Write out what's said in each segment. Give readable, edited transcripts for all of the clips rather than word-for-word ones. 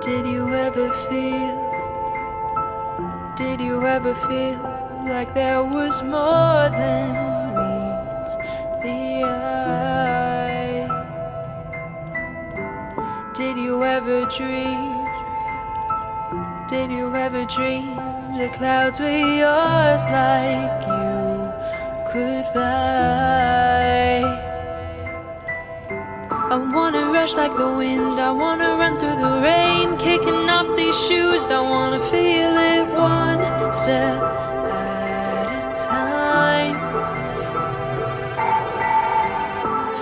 Did you ever feel like there was more than meets the eye? Did you ever dream the clouds were yours, like you could fly? I wanna rush like the wind, I wanna run through the rain, kicking off these shoes, I wanna feel it one step at a time.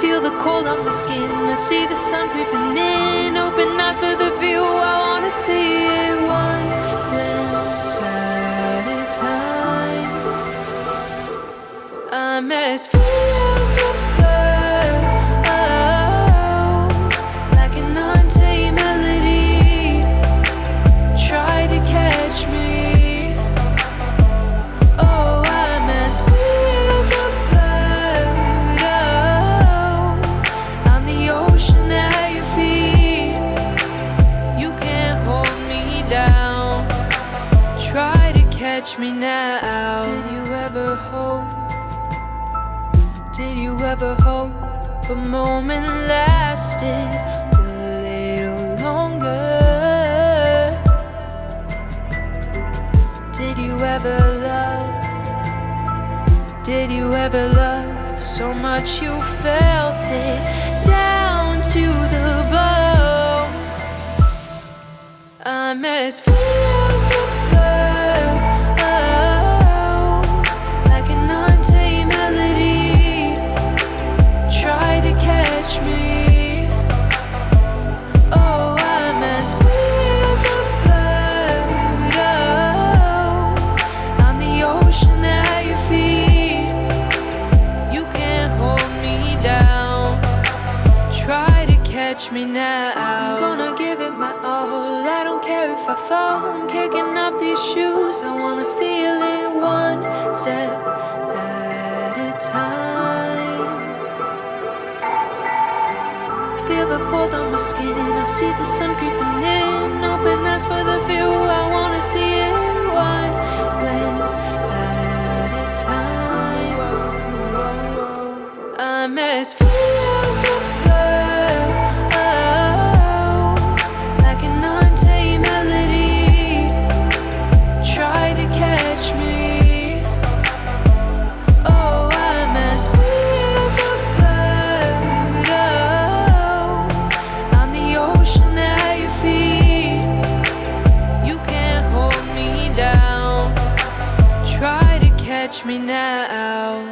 Feel the cold on my skin, I see the sun creeping in, open eyes for the view, I wanna see it one glance at a time. I'm as free as a bird, like an untamed melody. Try to catch me. Oh, I'm as free as a bird. I'm the ocean at your feet. You can't hold me down. Try to catch me now. Did you ever hope? Did you ever hope a moment lasted a little longer? Did you ever love? Did you ever love so much you felt it down to the bone? I'm as free as a bird, like an untamed melody. Try to catch me. Oh, I'm as free as a bird. I'm the ocean at your feet. You can't hold me down. Try to catch me now. I'm gonna give it my all. I don't care if I fall. I'm kicking off these shoes. I wanna feel it one step at a time. Feel the cold on my skin, I see the sun creeping in, open eyes for the view, I wanna see it one glance at a time. I'm as free as a bird, like an untamed melody. Try to catch me. Oh, I'm as free as a bird. I'm the ocean at your feet. You can't hold me down. Try to catch me now.